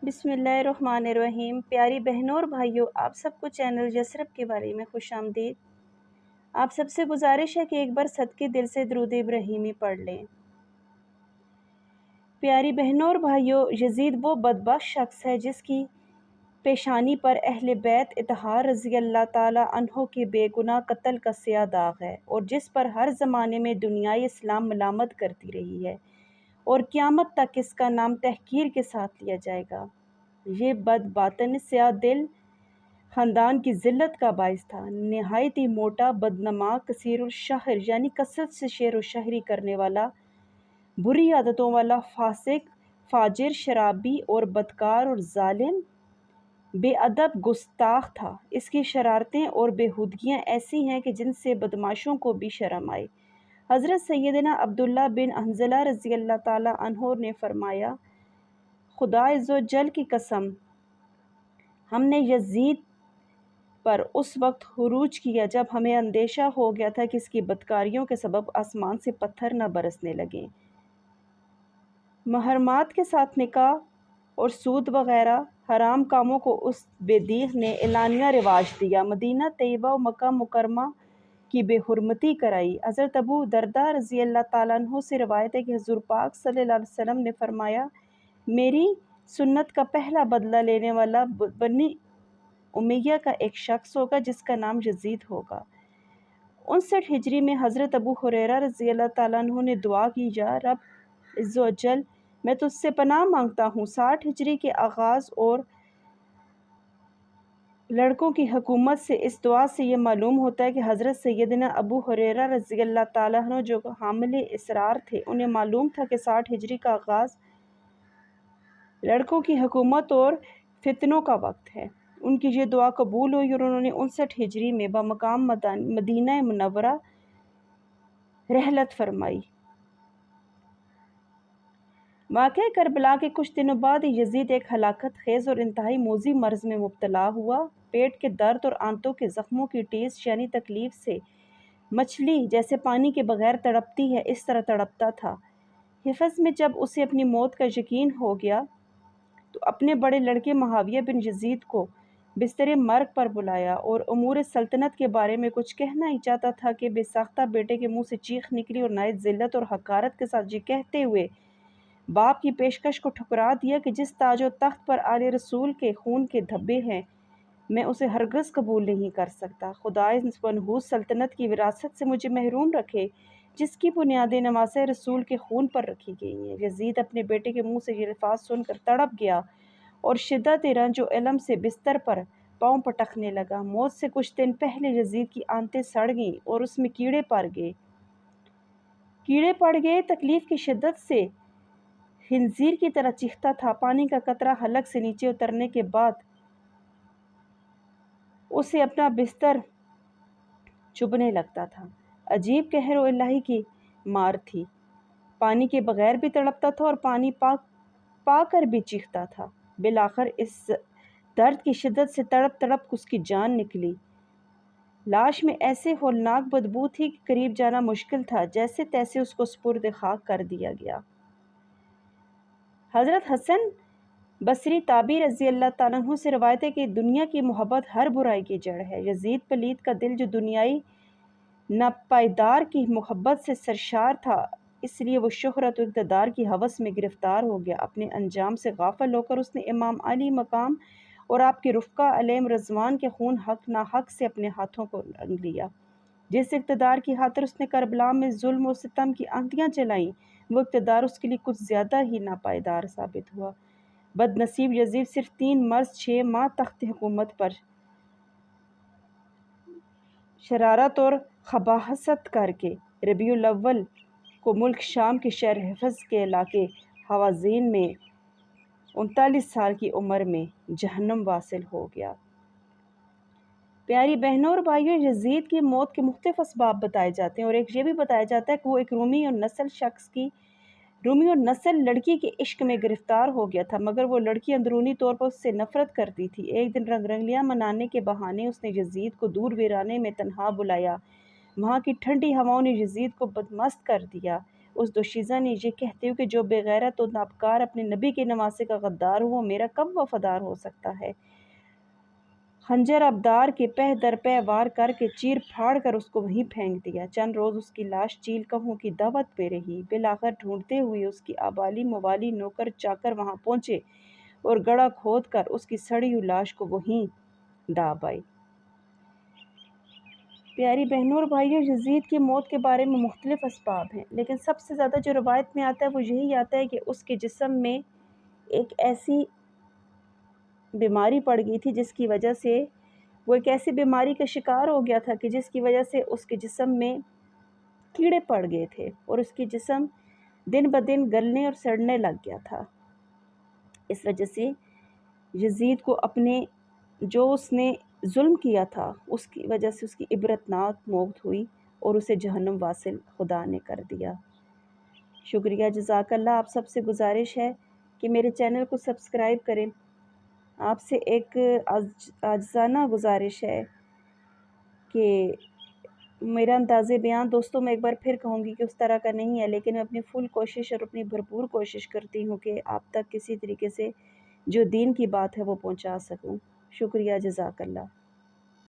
بسم اللہ الرحمن الرحیم۔ پیاری بہنوں اور بھائیوں، آپ سب کو چینل یسرب کے بارے میں خوش آمدید۔ آپ سب سے گزارش ہے کہ ایک بار صدقے دل سے درود ابراہیمی پڑھ لیں۔ پیاری بہنوں اور بھائیوں، یزید وہ بدبخت شخص ہے جس کی پیشانی پر اہل بیت اطہار رضی اللہ تعالی عنہ کے بے گناہ قتل کا سیاہ داغ ہے، اور جس پر ہر زمانے میں دنیائے اسلام ملامت کرتی رہی ہے، اور قیامت تک اس کا نام تحقیر کے ساتھ لیا جائے گا۔ یہ بد باطن سیاہ دل خاندان کی ذلت کا باعث تھا۔ نہایت ہی موٹا، بدنما، کثیر الشہر یعنی کثرت سے شعر و شاعری کرنے والا، بری عادتوں والا، فاسق، فاجر، شرابی اور بدکار اور ظالم، بے ادب، گستاخ تھا۔ اس کی شرارتیں اور بےہودگیاں ایسی ہیں کہ جن سے بدماشوں کو بھی شرم آئے۔ حضرت سیدنا عبداللہ بن حنظلہ رضی اللہ تعالی عنہ نے فرمایا، خدا عز و جل کی قسم، ہم نے یزید پر اس وقت خروج کیا جب ہمیں اندیشہ ہو گیا تھا کہ اس کی بدکاریوں کے سبب آسمان سے پتھر نہ برسنے لگیں۔ محرمات کے ساتھ نکاح اور سود وغیرہ حرام کاموں کو اس بے دین نے اعلانیہ رواج دیا۔ مدینہ طیبہ و مکہ مکرمہ کی بے حرمتی کرائی۔ حضرت ابو درداء رضی اللہ تعالیٰ عنہ سے روایت ہے کہ حضور پاک صلی اللہ علیہ وسلم نے فرمایا، میری سنت کا پہلا بدلہ لینے والا بنی امیہ کا ایک شخص ہوگا جس کا نام یزید ہوگا۔ 59 ہجری میں حضرت ابو ہریرہ رضی اللہ تعالیٰ عنہ نے دعا کی، یا رب عز و جل، میں تجھ سے پناہ مانگتا ہوں۔ 60 ہجری کے آغاز اور لڑکوں کی حکومت سے اس دعا سے یہ معلوم ہوتا ہے کہ حضرت سیدنا ابو ہریرہ رضی اللہ تعالیٰ عنہ جو حامل اسرار تھے، انہیں معلوم تھا کہ 60 ہجری کا آغاز لڑکوں کی حکومت اور فتنوں کا وقت ہے۔ ان کی یہ دعا قبول ہوئی اور انہوں نے 59 ہجری میں بمقام مدینہ منورہ رحلت فرمائی۔ واقعہ کربلا کے کچھ دنوں بعد یزید ایک ہلاکت خیز اور انتہائی موذی مرض میں مبتلا ہوا۔ پیٹ کے درد اور آنتوں کے زخموں کی ٹیس یعنی تکلیف سے مچھلی جیسے پانی کے بغیر تڑپتی ہے، اس طرح تڑپتا تھا۔ حفظ میں جب اسے اپنی موت کا یقین ہو گیا تو اپنے بڑے لڑکے معاویہ بن یزید کو بستر مرگ پر بلایا اور امور سلطنت کے بارے میں کچھ کہنا ہی چاہتا تھا کہ بے ساختہ بیٹے کے منہ سے چیخ نکلی اور نہایت ذلت اور حقارت کے ساتھ یہ کہتے ہوئے باپ کی پیشکش کو ٹھکرا دیا کہ جس تاج و تخت پر آل رسول کے خون کے دھبے ہیں، میں اسے ہرگز قبول نہیں کر سکتا۔ خدائے منحوس سلطنت کی وراثت سے مجھے محروم رکھے جس کی بنیادیں نواسہ رسول کے خون پر رکھی گئی ہیں۔ یزید اپنے بیٹے کے منہ سے یہ الفاظ سن کر تڑپ گیا اور شدت رنج و الم سے بستر پر پاؤں پٹکنے لگا۔ موت سے کچھ دن پہلے یزید کی آنتیں سڑ گئیں اور اس میں کیڑے پڑ گئے۔ تکلیف کی شدت سے خنزیر کی طرح چیختا تھا۔ پانی کا قطرہ حلق سے نیچے اترنے کے بعد اسے اپنا بستر چبھنے لگتا تھا۔ عجیب قہر و الہی کی مار تھی۔ پانی کے بغیر بھی تڑپتا تھا اور پانی پا کر بھی چیختا تھا۔ بالآخر اس درد کی شدت سے تڑپ تڑپ اس کی جان نکلی۔ لاش میں ایسے ہولناک بدبو تھی کہ قریب جانا مشکل تھا۔ جیسے تیسے اس کو سپرد خاک کر دیا گیا۔ حضرت حسن بصری تابعی رضی اللہ تعالیٰ عنہ سے روایت ہے کہ دنیا کی محبت ہر برائی کی جڑ ہے۔ یزید پلید کا دل جو دنیائی ناپائیدار کی محبت سے سرشار تھا، اس لیے وہ شہرت و اقتدار کی ہوس میں گرفتار ہو گیا۔ اپنے انجام سے غافل ہو کر اس نے امام علی مقام اور آپ کے رفقا علیہم رضوان کے خون حق ناحق سے اپنے ہاتھوں کو رنگ لیا۔ جس اقتدار کی خاطر اس نے کربلا میں ظلم و ستم کی آندیاں چلائیں، وہ اقتدار اس کے لیے کچھ زیادہ ہی ناپائیدار ثابت ہوا۔ بد نصیب یزید صرف 3 برس 6 ماہ تخت حکومت پر شرارت اور خباثت کر کے ربیع الاول کو ملک شام کے شہر حفظ کے علاقے حوازین میں 39 سال کی عمر میں جہنم واصل ہو گیا۔ پیاری بہنوں اور بھائیوں، یزید کی موت کے مختلف اسباب بتائے جاتے ہیں اور ایک یہ بھی بتایا جاتا ہے کہ وہ ایک رومی اور نسل لڑکی کے عشق میں گرفتار ہو گیا تھا، مگر وہ لڑکی اندرونی طور پر اس سے نفرت کرتی تھی۔ ایک دن رنگ رنگلیاں منانے کے بہانے اس نے یزید کو دور ویرانے میں تنہا بلایا۔ وہاں کی ٹھنڈی ہواؤں نے یزید کو بدمست کر دیا۔ اس دوشیزہ نے یہ کہتے ہوئے کہ جو بغیرت و نابکار اپنے نبی کے نواسے کا غدار ہو وہ میرا کب وفادار ہو سکتا ہے، خنجر ابدار کے پہ در پہ وار کر کے چیر پھاڑ کر اس کو وہیں پھینک دیا۔ چند روز اس کی لاش چیل کہوں کی دعوت پہ رہی، بالآخر ڈھونڈتے ہوئے اس کی آبالی موالی نوکر چاکر وہاں پہنچے اور گڑھا کھود کر اس کی سڑی ہوئی لاش کو وہیں داب آئے۔ پیاری بہنوں اور بھائیوں، یزید کی موت کے بارے میں مختلف اسباب ہیں، لیکن سب سے زیادہ جو روایت میں آتا ہے وہ یہی آتا ہے کہ اس کے جسم میں ایک ایسی بیماری پڑ گئی تھی جس کی وجہ سے وہ ایک ایسی بیماری کا شکار ہو گیا تھا کہ جس کی وجہ سے اس کے جسم میں کیڑے پڑ گئے تھے اور اس کی جسم دن بدن گلنے اور سڑنے لگ گیا تھا۔ اس وجہ سے یزید کو اپنے جو اس نے ظلم کیا تھا اس کی وجہ سے اس کی عبرتناک موت ہوئی اور اسے جہنم واصل خدا نے کر دیا۔ شکریہ، جزاک اللہ۔ آپ سب سے گزارش ہے کہ میرے چینل کو سبسکرائب کریں۔ آپ سے ایک عاجزانہ گزارش ہے کہ میرا انداز بیان دوستوں میں ایک بار پھر کہوں گی کہ اس طرح کا نہیں ہے، لیکن میں اپنی فل کوشش اور اپنی بھرپور کوشش کرتی ہوں کہ آپ تک کسی طریقے سے جو دین کی بات ہے وہ پہنچا سکوں۔ شکریہ، جزاک اللہ۔